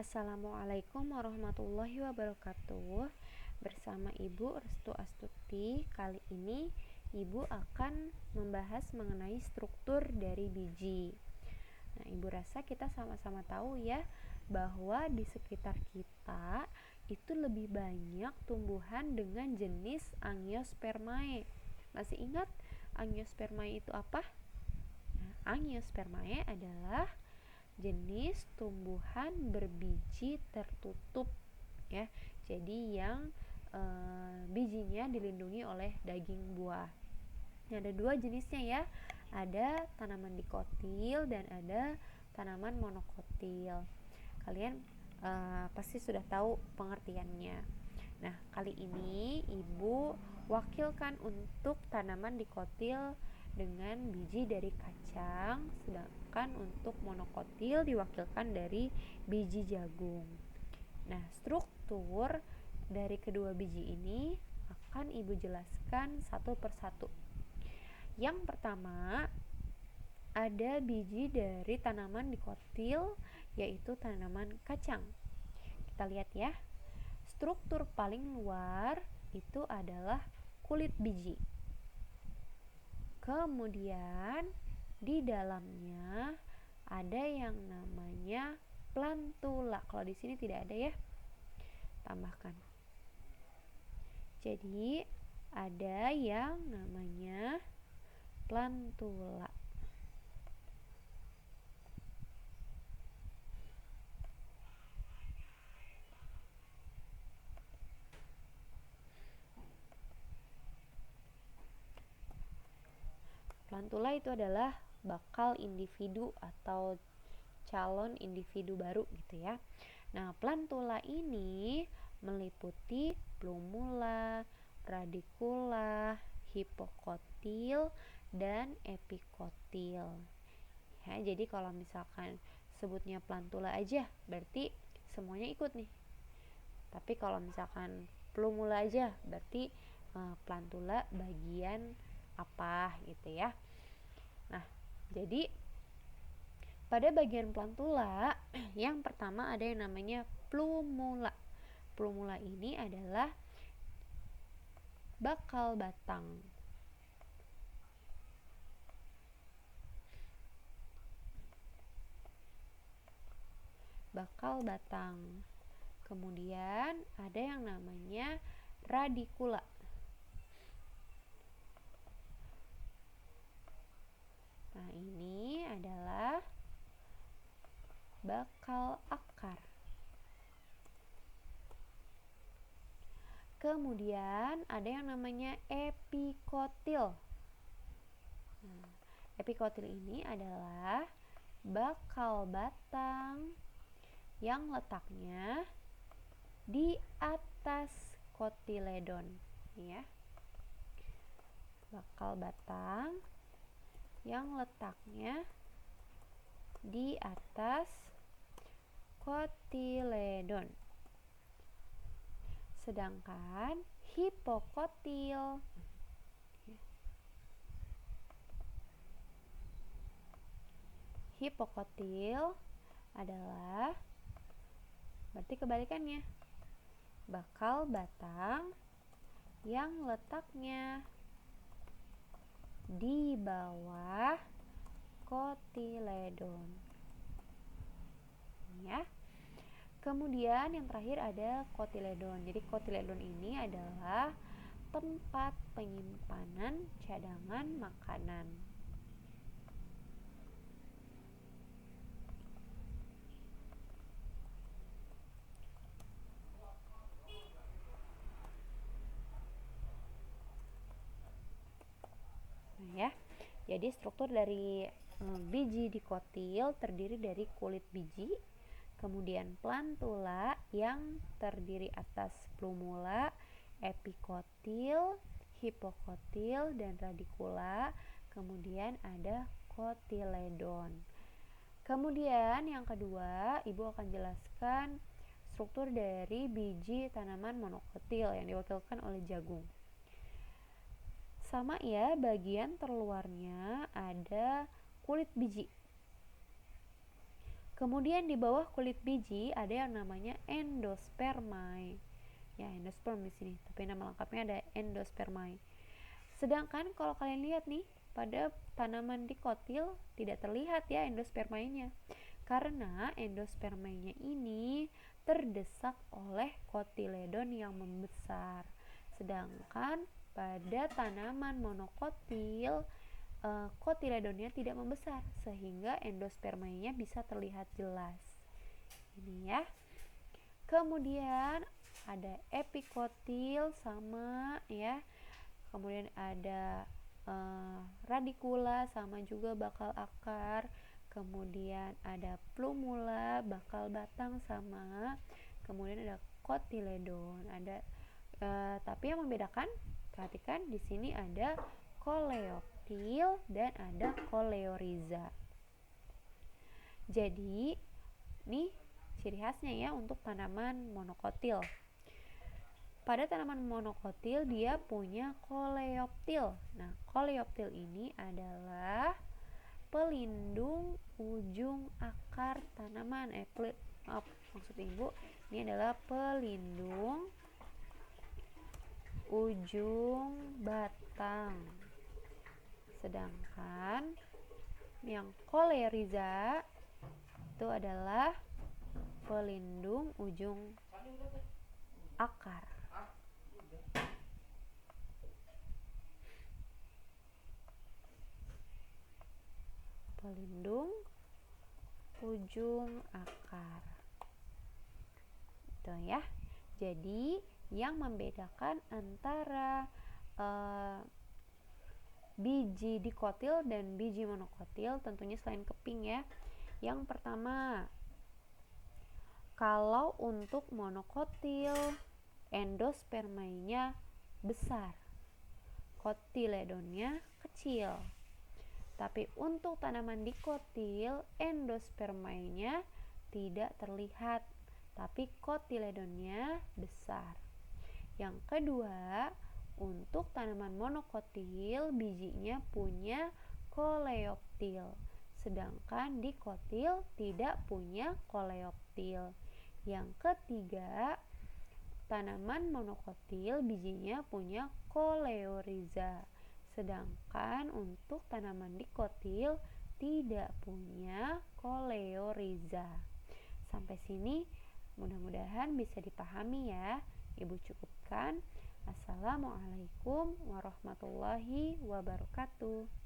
Assalamualaikum warahmatullahi wabarakatuh. Bersama Ibu Restu Astuti, kali ini Ibu akan membahas mengenai struktur dari biji. Nah, Ibu rasa kita sama-sama tahu ya bahwa di sekitar kita itu lebih banyak tumbuhan dengan jenis Angiospermae. Masih ingat Angiospermae itu apa? Nah, Angiospermae adalah jenis tumbuhan berbiji tertutup ya. Jadi yang bijinya dilindungi oleh daging buah. Ada dua jenisnya ya. Ada tanaman dikotil dan ada tanaman monokotil. Kalian pasti sudah tahu pengertiannya. Nah, kali ini Ibu wakilkan untuk tanaman dikotil dengan biji dari kacang, sedangkan untuk monokotil diwakilkan dari biji jagung. Nah, struktur dari kedua biji ini akan Ibu jelaskan satu persatu. Yang pertama, ada biji dari tanaman dikotil, yaitu tanaman kacang. Kita lihat ya. Struktur paling luar itu adalah kulit biji. Kemudian di dalamnya ada yang namanya plantula. Kalau di sini tidak ada ya. Tambahkan. Jadi ada yang namanya plantula. Plantula itu adalah bakal individu atau calon individu baru gitu ya. Nah, plantula ini meliputi plumula, radicula, hipokotil, dan epikotil. Ya, jadi kalau misalkan sebutnya plantula aja, berarti semuanya ikut nih. Tapi kalau misalkan plumula aja, berarti plantula bagian apa gitu ya. Nah, jadi pada bagian plantula yang pertama ada yang namanya plumula. Plumula ini adalah bakal batang. Bakal batang. Kemudian ada yang namanya radicula. Nah, ini adalah bakal akar. Kemudian ada yang namanya epikotil. Nah, epikotil ini adalah bakal batang yang letaknya di atas kotiledon ya. Bakal batang yang letaknya di atas kotiledon. Sedangkan hipokotil adalah berarti kebalikannya. Bakal batang yang letaknya di bawah kotiledon. Ya. Kemudian yang terakhir ada kotiledon. Jadi kotiledon ini adalah tempat penyimpanan cadangan makanan. Ya. Jadi struktur dari biji dikotil terdiri dari kulit biji, kemudian plantula yang terdiri atas plumula, epikotil, hipokotil, dan radicula. Kemudian ada kotiledon. Kemudian yang kedua, Ibu akan jelaskan struktur dari biji tanaman monokotil yang diwakilkan oleh jagung. Sama ya, bagian terluarnya ada kulit biji. Kemudian di bawah kulit biji ada yang namanya endospermae. Ya, endosperm di sini, tapi nama lengkapnya ada endospermae. Sedangkan kalau kalian lihat nih, pada tanaman dikotil tidak terlihat ya endospermaenya. Karena endospermaenya ini terdesak oleh kotiledon yang membesar. Sedangkan pada tanaman monokotil kotiledonnya tidak membesar sehingga endospermaenya bisa terlihat jelas. Ini ya. Kemudian ada epikotil sama ya. Kemudian ada radikula sama juga bakal akar. Kemudian ada plumula bakal batang sama. Kemudian ada kotiledon. Ada tapi yang membedakan, perhatikan di sini ada koleoptil dan ada koleoriza. Jadi nih ciri khasnya ya untuk tanaman monokotil. Pada tanaman monokotil dia punya koleoptil. Nah, koleoptil ini adalah pelindung ujung akar tanaman. Maksud Ibu, ini adalah pelindung ujung batang. Sedangkan yang koleoriza itu adalah pelindung ujung akar. Pelindung ujung akar. Itu ya. Jadi yang membedakan antara biji dikotil dan biji monokotil tentunya selain keping ya. Yang pertama, kalau untuk monokotil endospermaenya besar, kotiledonnya kecil. Tapi untuk tanaman dikotil endospermaenya tidak terlihat, tapi kotiledonnya besar. Yang kedua, untuk tanaman monokotil bijinya punya koleoptil, sedangkan dikotil tidak punya koleoptil. Yang ketiga, tanaman monokotil bijinya punya koleoriza, sedangkan untuk tanaman dikotil tidak punya koleoriza. Sampai sini mudah-mudahan bisa dipahami ya. Ibu cukupkan. Assalamualaikum warahmatullahi wabarakatuh.